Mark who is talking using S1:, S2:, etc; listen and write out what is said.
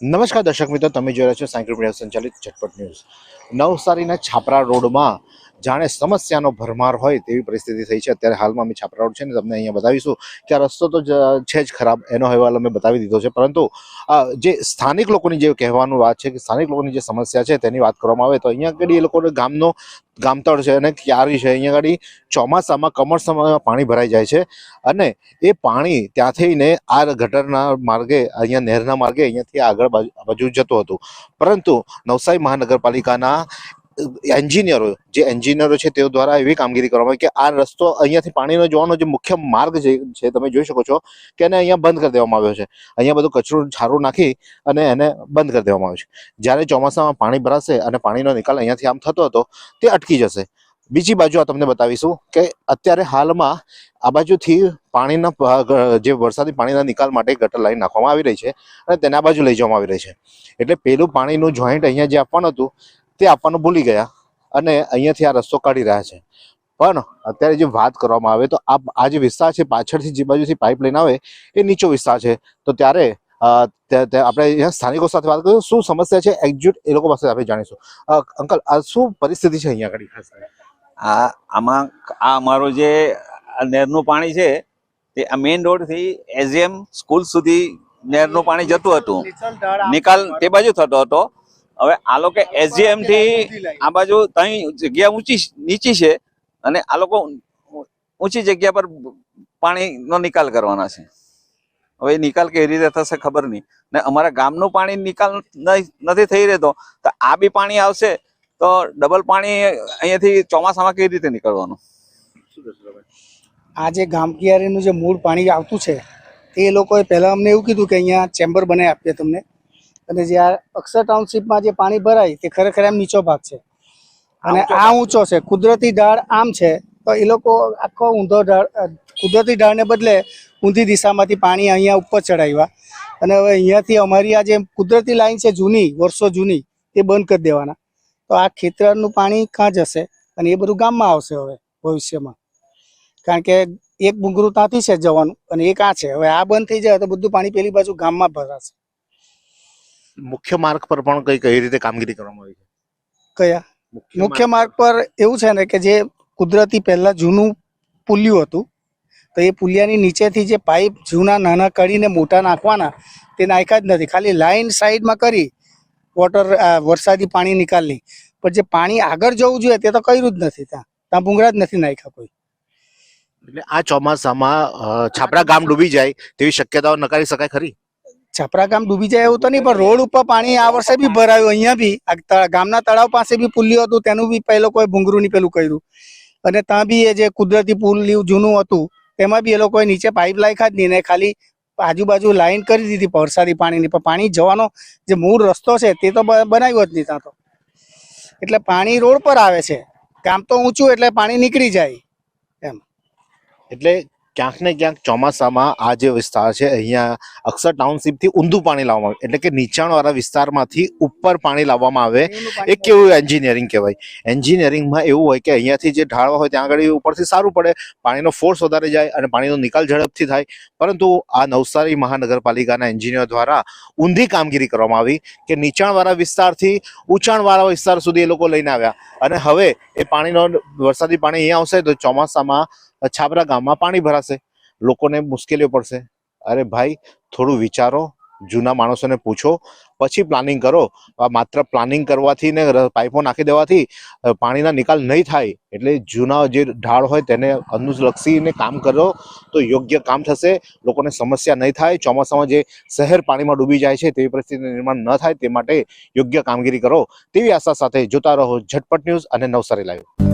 S1: નમસ્કાર દર્શક મિત્રો, તમે જોઈ રહ્યા છો સાયકલ મીડિયા સંચાલિત ઝટપટ ન્યૂઝ। નવસારીના છાપરા રોડમાં જાણે સમસ્યાનો ભરમાર હોય તેવી પરિસ્થિતિ થઈ છે। અત્યારે હાલમાં અમે છાપરા રોડ છે ને તમને અહીંયા બતાવીશું કે આ રસ્તો તો છે જ ખરાબ, એનો અહેવાલ અમે બતાવી દીધો છે, પરંતુ જે સ્થાનિક લોકોની જે કહેવાનું વાત છે કે સ્થાનિક લોકોની જે સમસ્યા છે તેની વાત કરવામાં આવે તો અહીંયા આગળ એ લોકોને ગામતળ છે અને ક્યારી છે, અહીંયા આગળ ચોમાસામાં કમરસમાં પાણી ભરાઈ જાય છે અને એ પાણી ત્યાં થઈને આ ગટરના માર્ગે અહીંયા નહેરના માર્ગે અહીંયાથી આગળ બાજુ જતું હતું, પરંતુ નવસારી મહાનગરપાલિકાના એન્જિનિયરો છે તેઓ દ્વારા એવી કામગીરી કરવામાં આવી કે આ રસ્તો અહીંયાથી પાણીનો જવાનો જે મુખ્ય માર્ગ છે તમે જોઈ શકો છો કે એને અહીંયા બંધ કરી દેવામાં આવ્યો છે। અહીંયા બધું કચરું છારું નાખી અને એને બંધ કરી દેવામાં આવ્યો છે। જ્યારે ચોમાસામાં પાણી ભરાશે અને પાણીનો નિકાલ અહીંયાથી આમ થતો હતો તે અટકી જશે। બીજી બાજુ આ તમને બતાવીશું કે અત્યારે હાલમાં આ બાજુથી પાણીના જે વરસાદી પાણીના નિકાલ માટે ગટર લાઈન નાખવામાં આવી રહી છે અને તેને આ બાજુ લઈ જવામાં આવી રહી છે, એટલે પેલું પાણીનું જોઈન્ટ અહીંયા જે આપવાનું હતું તે આપવાનું ભૂલી ગયા અને અહીંયાથી આ રસ્તો કાઢી રહ્યા છે। પણ અત્યારે જે વાત કરવામાં આવે તો આ જે વિસ્તાર છે પાછળથી જે બાજુથી પાઇપ લઈને આવે એ નીચો વિસ્તાર છે, તો ત્યારે આપણે અહીંયા સ્થાનિકો સાથે વાત કરીશું, શું સમસ્યા છે એક્ઝેક્ટ એ લોકો પાસે આપણે જાણીશું। અંકલ, આ શું પરિસ્થિતિ છે અહીંયા આગળ ખાસ?
S2: આમાં અમારો જે નહેરનું પાણી છે તે આ મેઇન રોડ થી એસએમ સ્કૂલ સુધી નહેરનું પાણી જતું હતું, નિકાલ તે બાજુ થતો હતો। હવે આ લોકો એસજીએમ થી આ બાજુ ત્યાં જગ્યા નીચી છે અને આ લોકો ઊંચી જગ્યા પર પાણીનો નિકાલ કરવાના છે। હવે નિકાલ કેવી રીતે થશે ખબર નહીં, ને અમારા ગામનું પાણી નિકાલ નથી થઈ રહેતો, તો આ બી પાણી આવશે તો ડબલ પાણી અહીંયાથી ચોમાસામાં કેવી રીતે નીકળવાનું?
S3: આ જે ગામ કિયારીનું જે મૂળ પાણી આવતું છે એ લોકોએ પહેલાં અમને એવું કીધું કે અહીંયા ચેમ્બર બનાવી આપીએ તમને, અને જે આ અક્ષર ટાઉનશીપમાં જે પાણી ભરાય તે ખરેખર આમ નીચો ભાગ છે અને આ ઊંચો છે, કુદરતી ઢાળ આમ છે, તો એ લોકો આખો ઊંધો ઢાળ કુદરતી ઢાળને બદલે ઊંધી દિશામાંથી પાણી અહીંયા ઉપર ચડાવ્યા અને હવે અહીંયાથી અમારી આ જે કુદરતી લાઈન છે જૂની, વર્ષો જૂની, તે બંધ કરી દેવાના। તો આ ખેતરનું પાણી ક્યાં જશે અને એ બધું ગામમાં આવશે હવે ભવિષ્યમાં, કારણ કે એક બુંગરું ત્યાંથી છે જવાનું અને એક આ છે। હવે આ બંધ થઈ જાય તો બધું પાણી પેલી બાજુ ગામમાં ભરાશે।
S1: મુખ્ય માર્ગ પર પણ કઈ રીતે કામગીરી કરવામાં આવી છે?
S3: કયા મુખ્ય માર્ગ પર એવું છે ને કે જે કુદરતી પહેલા જૂનું પુલિયું હતું તો એ પુલિયાની નીચેથી જે પાઇપ જૂના નાના કરીને મોટા નાખવાના તે નાખ્યા જ નથી, ખાલી લાઈન સાઈડમાં કરી વરસાદી પાણી નિકાલની, પણ જે પાણી આગળ જવું જોઈએ તે તો કર્યું જ નથી, ત્યાં ભૂંગળા જ નથી નાખ્યા કોઈ।
S1: એટલે આ ચોમાસામાં છાપરા ગામ ડૂબી જાય તેવી શક્યતાઓ નકારી શકાય ખરી?
S3: છાપરા ગામ ડૂબી જાય એવું તો નહીં, પણ રોડ ઉપર પાણી આ વર્ષે બી ભરાયું, અહીંયા બી ગામના તળાવ પાસે બી પુલિયું હતું તેનું બી પહેલો કોઈ ભૂંગરું ની પેલું કર્યું, અને ત્યાં બી એ જે કુદરતી પુલિયું જૂનું હતું તેમાં બી એ લોકોએ નીચે પાઇપ લાખ્યા જ નહીં ને ખાલી આજુબાજુ લાઈન કરી દીધી વરસાદી પાણીની, પણ પાણી જવાનો જે મૂળ રસ્તો છે તે તો બનાવ્યો જ નહીં ત્યાં તો, એટલે પાણી રોડ પર આવે છે, ગામ તો ઊંચું એટલે પાણી નીકળી જાય એમ।
S1: એટલે ક્યાંક ને ક્યાંક ચોમાસામાં આ જે વિસ્તાર છે અહીંયા અક્ષર ટાઉનશીપ થી ઊંધું પાણી લાવવામાં આવે, એટલે કે નીચાણવાળા વિસ્તારમાંથી ઉપર પાણી લાવવામાં આવે, એ કેવું એન્જિનિયરિંગ કહેવાય? એન્જિનિયરિંગમાં એવું હોય કે અહીંયાથી જે ઢાળવા હોય ત્યાં આગળ ઉપરથી સારું પડે, પાણીનો ફોર્સ વધારે જાય અને પાણીનો નિકાલ ઝડપથી થાય, પરંતુ આ નવસારી મહાનગરપાલિકાના એન્જિનિયર દ્વારા ઊંધી કામગીરી કરવામાં આવી કે નીચાણવાળા વિસ્તારથી ઊંચાણવાળા વિસ્તાર સુધી એ લોકો લઈને આવ્યા અને હવે એ પાણીનો વરસાદી પાણી અહીંયા આવશે તો ચોમાસામાં છાપરા ગામમાં પાણી ભરાશે, લોકોને મુશ્કેલીઓ પડશે। અરે ભાઈ, થોડું વિચારો, જૂના માણસોને પૂછો, પછી પ્લાનિંગ કરો। માત્ર પ્લાનિંગ કરવાથી ને પાઇપો નાખી દેવાથી પાણીના નિકાલ નહીં થાય, એટલે જૂના જે ઢાળ હોય તેને અનુલક્ષીને કામ કરો તો યોગ્ય કામ થશે, લોકોને સમસ્યા નહીં થાય। ચોમાસામાં જે શહેર પાણીમાં ડૂબી જાય છે તેવી પરિસ્થિતિનું નિર્માણ ન થાય તે માટે યોગ્ય કામગીરી કરો તેવી આશા સાથે જોતા રહો ઝટપટ ન્યૂઝ અને નવસારી લાઈવ।